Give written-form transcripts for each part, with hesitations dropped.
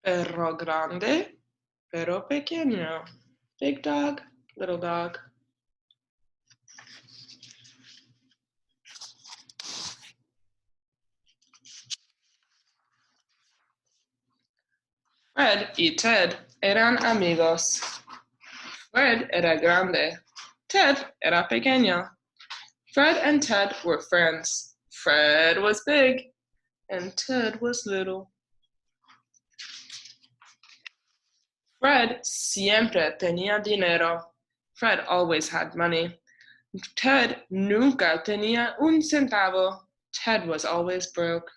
Perro grande, perro pequeño. Big dog, little dog. Fred y Ted eran amigos. Fred era grande. Ted era pequeño. Fred and Ted were friends. Fred was big and Ted was little. Fred siempre tenía dinero. Fred always had money. Ted nunca tenía un centavo. Ted was always broke.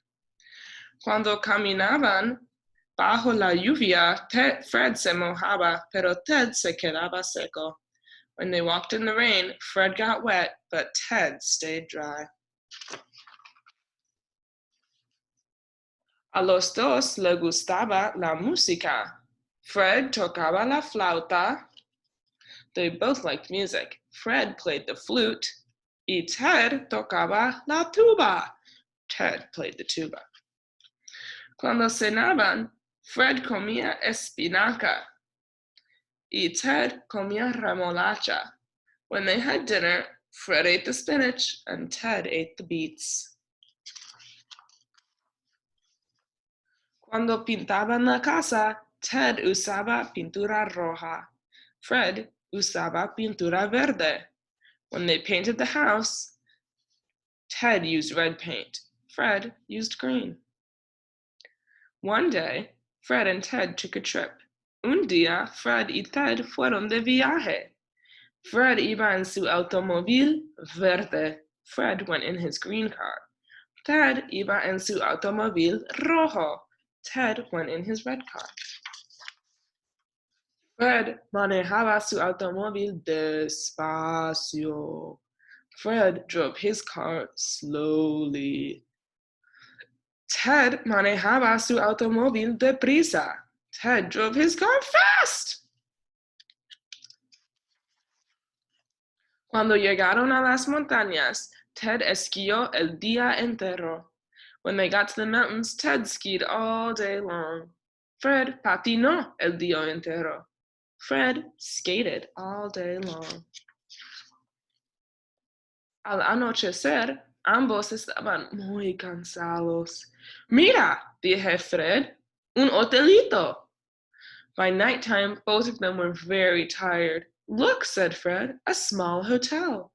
Cuando caminaban bajo la lluvia, Fred se mojaba, pero Ted se quedaba seco. When they walked in the rain, Fred got wet, but Ted stayed dry. A los dos le gustaba la música. Fred tocaba la flauta. They both liked music. Fred played the flute. Y Ted tocaba la tuba. Ted played the tuba. Cuando cenaban, Fred comía espinaca. Y Ted comía remolacha. When they had dinner, Fred ate the spinach and Ted ate the beets. Cuando pintaban la casa, Ted usaba pintura roja. Fred usaba pintura verde. When they painted the house, Ted used red paint. Fred used green. One day, Fred and Ted took a trip. Un día, Fred y Ted fueron de viaje. Fred iba en su automóvil verde. Fred went in his green car. Ted iba en su automóvil rojo. Ted went in his red car. Fred manejaba su automóvil despacio. Fred drove his car slowly. Ted manejaba su automóvil deprisa. Ted drove his car fast. Cuando llegaron a las montañas, Ted esquió el día entero. When they got to the mountains, Ted skied all day long. Fred patinó el día entero. Fred skated all day long. Al anochecer, ambos estaban muy cansados. Mira, dije Fred, un hotelito. By nighttime, both of them were very tired. Look, said Fred, a small hotel.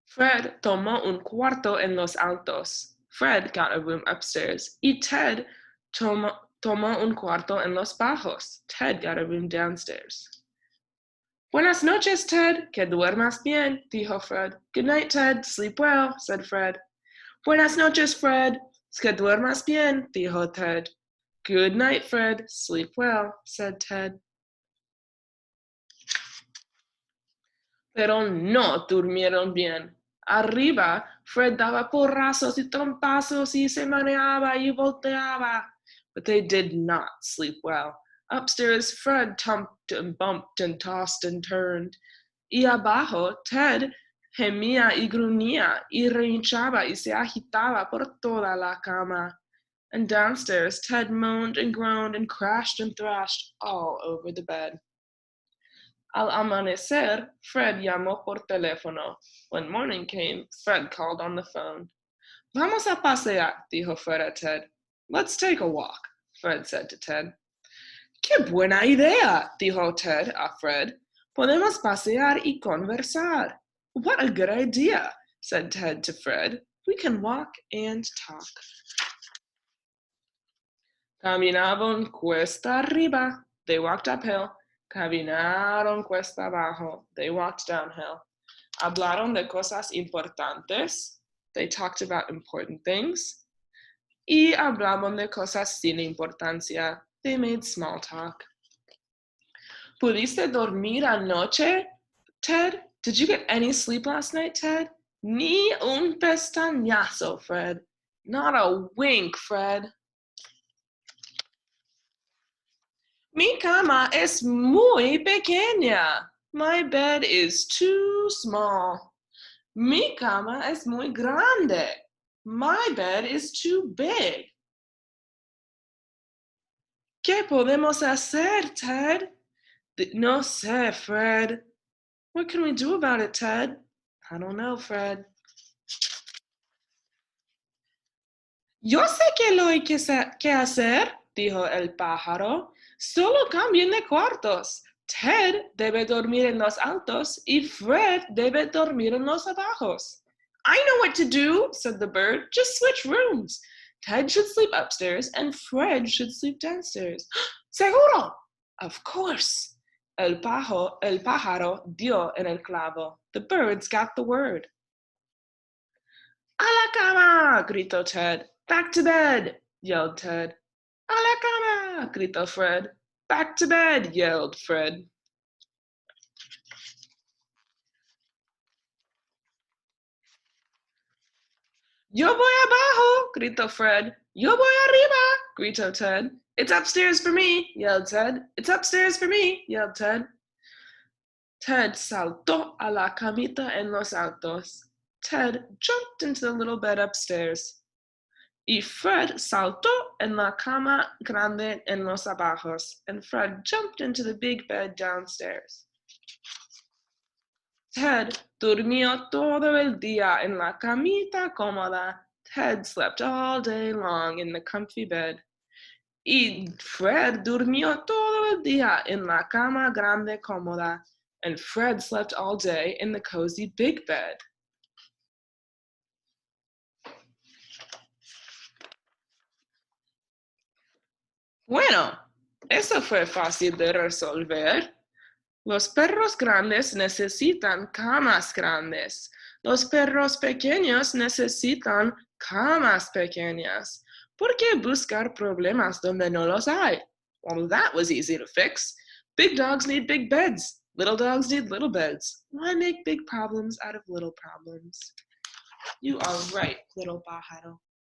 Fred tomó un cuarto en Los Altos. Fred got a room upstairs. Y Ted tomó un cuarto en Los Bajos. Ted got a room downstairs. Buenas noches, Ted. Que duermas bien, dijo Fred. Good night, Ted. Sleep well, said Fred. Buenas noches, Fred. Que duermas bien, dijo Ted. Good night, Fred. Sleep well, said Ted. Pero no durmieron bien. Arriba, Fred daba porrazos y trompazos y se mareaba y volteaba. But they did not sleep well. Upstairs, Fred tumped and bumped and tossed and turned. Y abajo, Ted gemía y gruñía y rehinchaba y se agitaba por toda la cama. And downstairs, Ted moaned and groaned and crashed and thrashed all over the bed. Al amanecer, Fred llamó por teléfono. When morning came, Fred called on the phone. Vamos a pasear, dijo Fred a Ted. Let's take a walk, Fred said to Ted. ¡Qué buena idea!, dijo Ted a Fred. Podemos pasear y conversar. What a good idea, said Ted to Fred. We can walk and talk. Caminaban cuesta arriba. They walked uphill. Caminaron cuesta abajo. They walked downhill. Hablaron de cosas importantes. They talked about important things. Y hablaban de cosas sin importancia. They made small talk. ¿Pudiste dormir anoche, Ted? Did you get any sleep last night, Ted? Ni un pestañazo, Fred. Not a wink, Fred. Mi cama es muy pequeña. My bed is too small. Mi cama es muy grande. My bed is too big. ¿Qué podemos hacer, Ted? No sé, Fred. What can we do about it, Ted? I don't know, Fred. Yo sé que lo hay que hacer, dijo el pájaro. Solo cambien de cuartos. Ted debe dormir en los altos y Fred debe dormir en los bajos. I know what to do, said the bird. Just switch rooms. Ted should sleep upstairs and Fred should sleep downstairs. Seguro! Of course. El pájaro dio en el clavo. The birds got the word. A la cama! Gritó Ted. Back to bed! Yelled Ted. A la cama! Gritó Fred. Back to bed! Yelled Fred. Yo voy abajo! Gritó Fred. Yo voy arriba! Gritó Ted. It's upstairs for me! Yelled Ted. It's upstairs for me! Yelled Ted. Ted saltó a la camita en los altos. Ted jumped into the little bed upstairs. Y Fred saltó en la cama grande en los abajos, and Fred jumped into the big bed downstairs. Ted durmió todo el día en la camita cómoda. Ted slept all day long in the comfy bed. Y Fred durmió todo el día en la cama grande cómoda, and Fred slept all day in the cozy big bed. Bueno, eso fue fácil de resolver. Los perros grandes necesitan camas grandes. Los perros pequeños necesitan camas pequeñas. ¿Por qué buscar problemas donde no los hay? Well, that was easy to fix. Big dogs need big beds. Little dogs need little beds. Why make big problems out of little problems? You are right, little pájaro.